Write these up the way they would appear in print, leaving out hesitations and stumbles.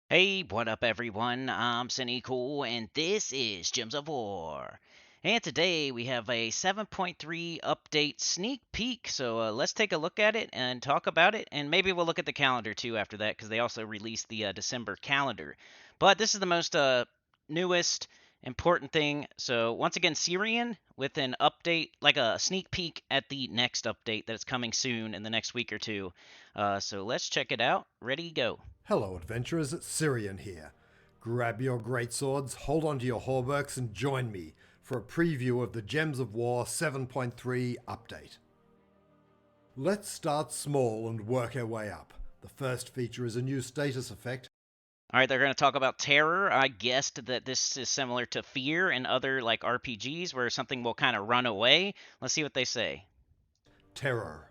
Hey, what up, everyone? I'm Sinnycool, and this is Gems of War. And today we have a 7.3 update sneak peek, so let's take a look at it and talk about it, and maybe we'll look at the calendar too after that, because they also released the December calendar. But this is the most newest important thing. So once again, Syrian with an update, like a sneak peek at the next update that's coming soon in the next week or two. So let's check it out. Ready, go. Hello, adventurers, it's Syrian here. Grab your greatswords, hold onto your hauberks, and join me for a preview of the Gems of War 7.3 update. Let's start small and work our way up. The first feature is a new status effect. All right, they're going to talk about terror. I guessed that this is similar to fear and other like RPGs where something will kind of run away. Let's see what they say. Terror.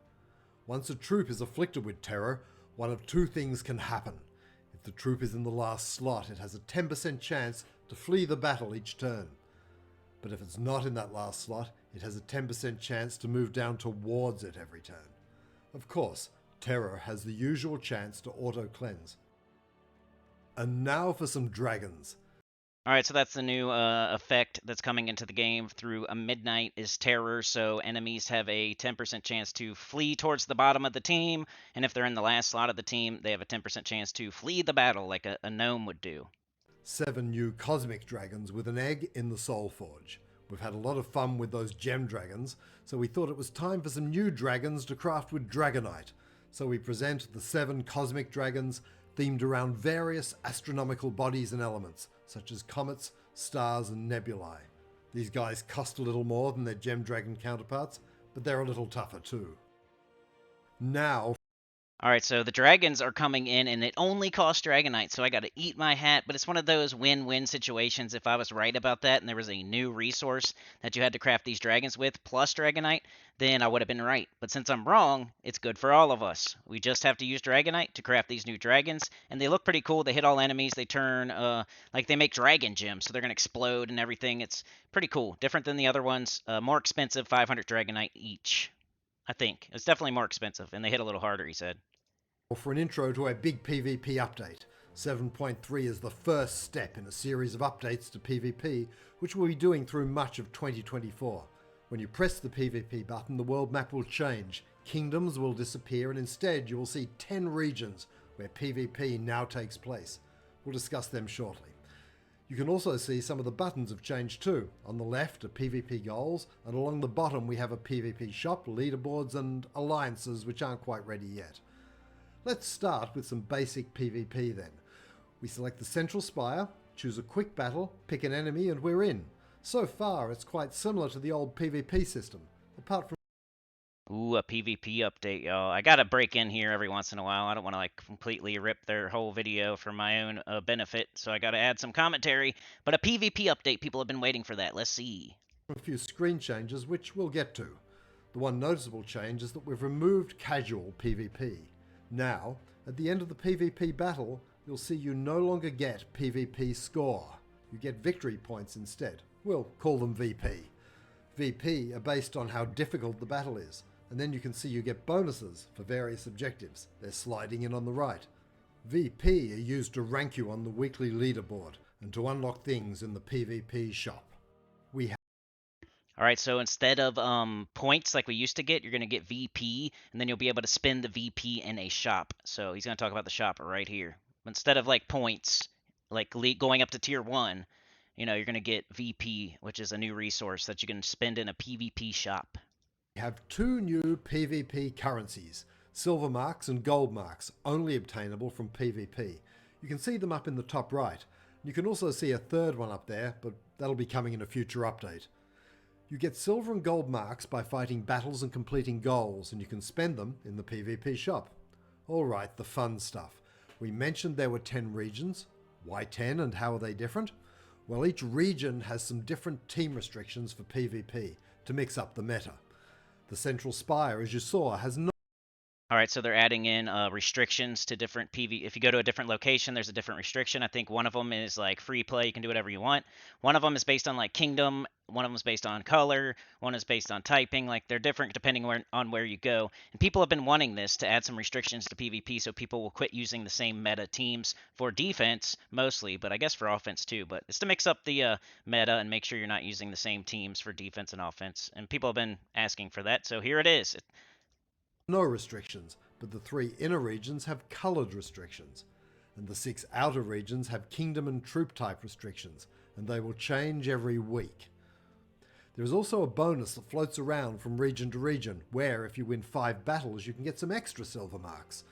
Once a troop is afflicted with terror, one of two things can happen. If the troop is in the last slot, it has a 10% chance to flee the battle each turn. But if it's not in that last slot, it has a 10% chance to move down towards it every turn. Of course, terror has the usual chance to auto-cleanse. And now for some dragons. All right, so that's the new effect that's coming into the game through a midnight is terror. So enemies have a 10% chance to flee towards the bottom of the team, and if they're in the last slot of the team, they have a 10% chance to flee the battle like a gnome would do. 7 new cosmic dragons with an egg in the Soul Forge. We've had a lot of fun with those gem dragons, so we thought it was time for some new dragons to craft with Dragonite. So we present the 7 cosmic dragons themed around various astronomical bodies and elements, such as comets, stars, and nebulae. These guys cost a little more than their gem dragon counterparts, but they're a little tougher too. Now, All right, so the dragons are coming in, and it only costs Dragonite, so I got to eat my hat. But it's one of those win-win situations. If I was right about that, and there was a new resource that you had to craft these dragons with plus Dragonite, then I would have been right. But since I'm wrong, it's good for all of us. We just have to use Dragonite to craft these new dragons, and they look pretty cool. They hit all enemies. They turn like they make dragon gems, so they're gonna explode and everything. It's pretty cool, different than the other ones. More expensive, 500 Dragonite each. I think it's definitely more expensive, and they hit a little harder. He said. for an intro to a big PvP update. 7.3 is the first step in a series of updates to PvP, which we'll be doing through much of 2024. When you press the PvP button, the world map will change, kingdoms will disappear, and instead you will see 10 regions where PvP now takes place. We'll discuss them shortly. You can also see some of the buttons have changed too. On the left are PvP goals, and along the bottom we have a PvP shop, leaderboards, and alliances which aren't quite ready yet. Let's start with some basic PvP then. We select the central spire, choose a quick battle, pick an enemy, and we're in. So far, it's quite similar to the old PvP system, apart from Ooh, a PvP update, y'all. I gotta break in here every once in a while. I don't want to like completely rip their whole video for my own benefit, so I gotta add some commentary. But a PvP update, people have been waiting for that. Let's see. a few screen changes, which we'll get to. The one noticeable change is that we've removed casual PvP. Now, at the end of the PvP battle, you'll see you no longer get PvP score. You get victory points instead. We'll call them VP. VP are based on how difficult the battle is, and then you can see you get bonuses for various objectives. They're sliding in on the right. VP are used to rank you on the weekly leaderboard and to unlock things in the PvP shop. We have All right, so instead of points like we used to get, you're gonna get VP, and then you'll be able to spend the VP in a shop. So he's gonna talk about the shop right here. Instead of like points, like going up to tier one, you're gonna get VP, which is a new resource that you can spend in a PvP shop. have 2 new PvP currencies, silver marks and gold marks, only obtainable from PvP. You can see them up in the top right. You can also see a third one up there, but that'll be coming in a future update. You get silver and gold marks by fighting battles and completing goals, and you can spend them in the PvP shop. Alright, the fun stuff. We mentioned there were 10 regions. Why 10 and how are they different? Well, each region has some different team restrictions for PvP to mix up the meta. The central spire, as you saw, has no... All right, so they're adding in restrictions to different PV. If you go to a different location, there's a different restriction. I think one of them is like free play; you can do whatever you want. One of them is based on like kingdom. One of them is based on color. One is based on typing. Like they're different depending on where you go. And people have been wanting this to add some restrictions to PvP, so people will quit using the same meta teams for defense mostly, but I guess for offense too. But it's to mix up the meta and make sure you're not using the same teams for defense and offense. And people have been asking for that, so here it is. No restrictions, but the 3 inner regions have coloured restrictions, and the 6 outer regions have kingdom and troop type restrictions, and they will change every week. There is also a bonus that floats around from region to region, where if you win 5 battles you can get some extra silver marks.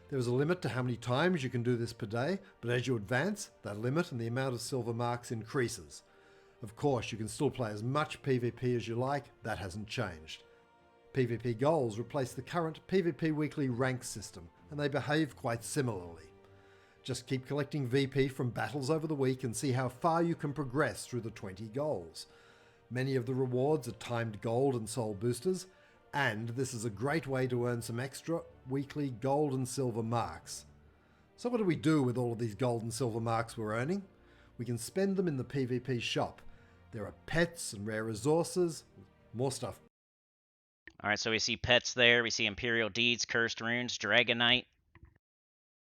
There is a limit to how many times you can do this per day, but as you advance, that limit and the amount of silver marks increases. Of course, you can still play as much PvP as you like, that hasn't changed. PvP goals replace the current PvP weekly rank system, and they behave quite similarly. Just keep collecting VP from battles over the week and see how far you can progress through the 20 goals. Many of the rewards are timed gold and soul boosters, and this is a great way to earn some extra weekly gold and silver marks. So what do we do with all of these gold and silver marks we're earning? We can spend them in the PvP shop. There are pets and rare resources, more stuff All right, so we see pets there. We see Imperial Deeds, Cursed Runes, Dragonite.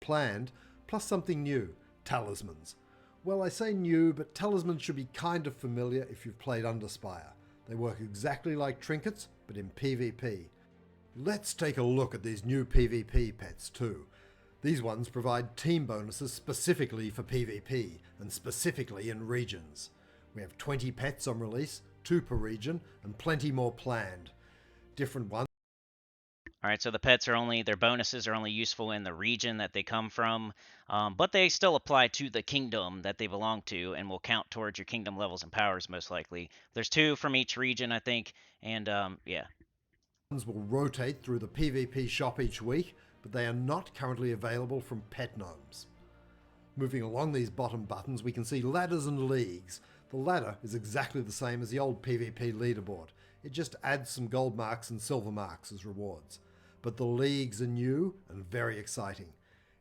planned, plus something new, talismans. Well, I say new, but talismans should be kind of familiar if you've played Underspire. They work exactly like trinkets, but in PvP. Let's take a look at these new PvP pets too. These ones provide team bonuses specifically for PvP, and specifically in regions. We have 20 pets on release, 2 per region, and plenty more planned. Different ones. All right, so the pets are only, their bonuses are only useful in the region that they come from, but they still apply to the kingdom that they belong to and will count towards your kingdom levels and powers most likely. There's 2 from each region, I think, and yeah. Will rotate through the PvP shop each week, but they are not currently available from pet gnomes. Moving along these bottom buttons, we can see ladders and leagues. The ladder is exactly the same as the old PvP leaderboard. It just adds some gold marks and silver marks as rewards. But the leagues are new and very exciting.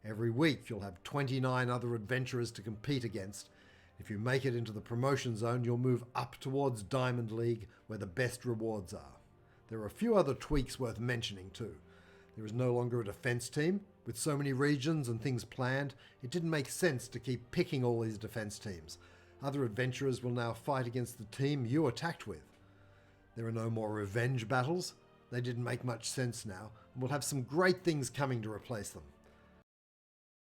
Every week you'll have 29 other adventurers to compete against. If you make it into the promotion zone, you'll move up towards Diamond League, where the best rewards are. There are a few other tweaks worth mentioning too. There is no longer a defense team. With so many regions and things planned, it didn't make sense to keep picking all these defense teams. Other adventurers will now fight against the team you attacked with. There are no more revenge battles. They didn't make much sense now, and we'll have some great things coming to replace them.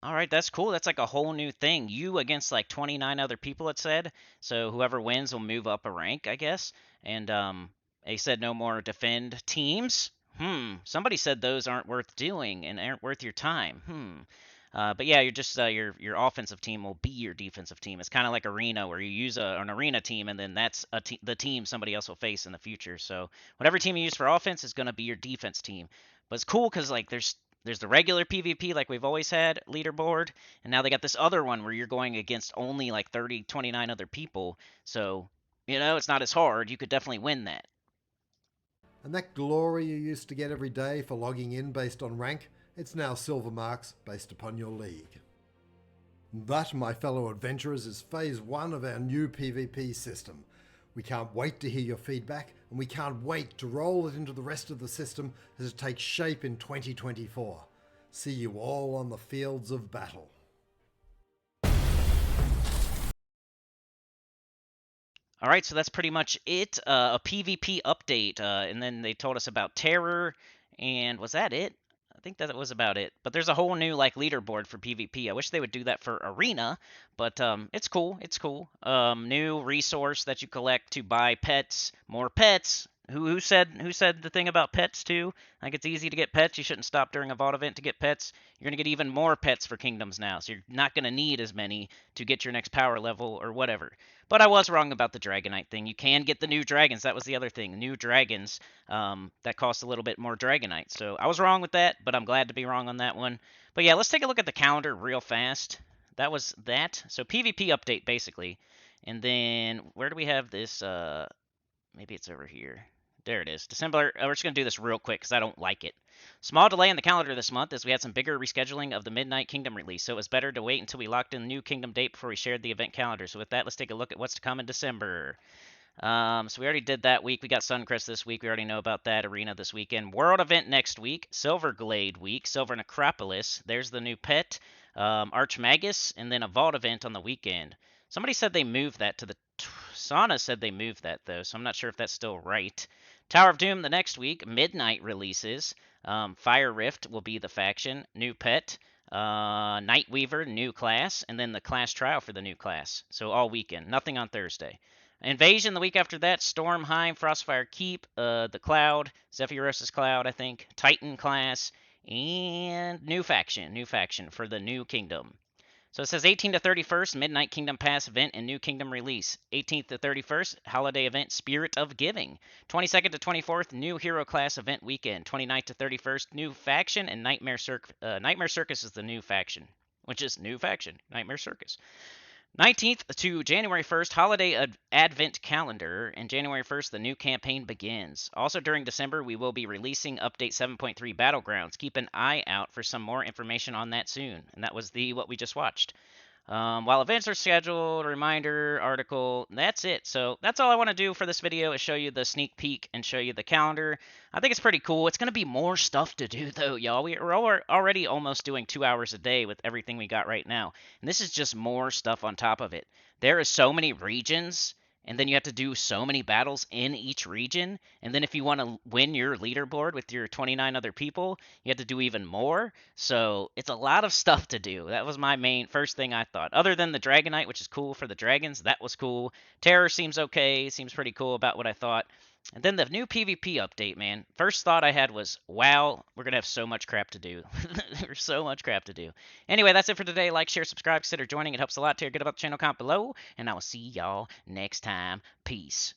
All right, that's cool. That's like a whole new thing. You against like 29 other people, it said. So whoever wins will move up a rank, I guess. And they said no more defend teams. Somebody said those aren't worth doing and aren't worth your time. But yeah, you're just your offensive team will be your defensive team. It's kind of like arena where you use an arena team and then that's the team somebody else will face in the future. So whatever team you use for offense is going to be your defense team. But it's cool because like there's the regular PvP like we've always had leaderboard, and now they got this other one where you're going against only like 30, 29 other people. So, it's not as hard. You could definitely win that. And that glory you used to get every day for logging in based on rank, it's now silver marks based upon your league. That, my fellow adventurers, is phase 1 of our new PvP system. We can't wait to hear your feedback, and we can't wait to roll it into the rest of the system as it takes shape in 2024. See you all on the fields of battle. All right, so that's pretty much it. A PvP update, and then they told us about terror, and was that it? I think that was about it. But there's a whole new like leaderboard for PvP. I wish they would do that for arena, but it's cool. It's cool. New resource that you collect to buy pets, more pets. Who said the thing about pets too? Like it's easy to get pets. You shouldn't stop during a VOD event to get pets. You're gonna get even more pets for kingdoms now, so you're not gonna need as many to get your next power level or whatever. But I was wrong about the Dragonite thing. You can get the new dragons. That was the other thing. New dragons that cost a little bit more Dragonite. So I was wrong with that, but I'm glad to be wrong on that one. But yeah, let's take a look at the calendar real fast. That was that. So PvP update basically. And then where do we have this? Maybe it's over here. There it is. December. We're just going to do this real quick because I don't like it. Small delay in the calendar this month as we had some bigger rescheduling of the Midnight Kingdom release, so it was better to wait until we locked in the new Kingdom date before we shared the event calendar. So with that, let's take a look at what's to come in December. So we already did that week. We got Suncrest this week. We already know about that. Arena this weekend. World event next week. Silverglade week. Silver Necropolis. There's the new pet. Archmagus, and then a Vault event on the weekend. Somebody said they moved that to the. Sauna said they moved that though, so I'm not sure if that's still right. Tower of Doom the next week. Midnight releases. Fire Rift will be the faction. New pet. Nightweaver, new class, and then the class trial for the new class. So all weekend. Nothing on Thursday. Invasion the week after that, Stormheim, Frostfire Keep, the Cloud, Zephyros' Cloud, I think, Titan class, and new faction for the new kingdom. So it says 18th to 31st, Midnight Kingdom Pass event and New Kingdom release. 18th to 31st, holiday event Spirit of Giving. 22nd to 24th, new Hero Class event weekend. 29th to 31st, new faction, and Nightmare Circus is the new faction, which is new faction, Nightmare Circus. 19th to January 1st, holiday advent calendar, and January 1st, the new campaign begins. Also during December, we will be releasing update 7.3 Battlegrounds. Keep an eye out for some more information on that soon. And that was what we just watched. While events are scheduled, reminder, article, that's it. So that's all I want to do for this video is show you the sneak peek and show you the calendar. I think it's pretty cool. It's going to be more stuff to do though, y'all. We're already almost doing 2 hours a day with everything we got right now. And this is just more stuff on top of it. There is so many regions, and then you have to do so many battles in each region. And then if you want to win your leaderboard with your 29 other people, you have to do even more. So it's a lot of stuff to do. That was my main first thing I thought. Other than the Dragonite, which is cool for the dragons, that was cool. Terror seems okay. Seems pretty cool about what I thought. And then the new PvP update, man. First thought I had was, wow, we're going to have so much crap to do. There's so much crap to do. Anyway, that's it for today. Like, share, subscribe, consider joining. It helps a lot. Tell your good about the channel, comment below. And I will see y'all next time. Peace.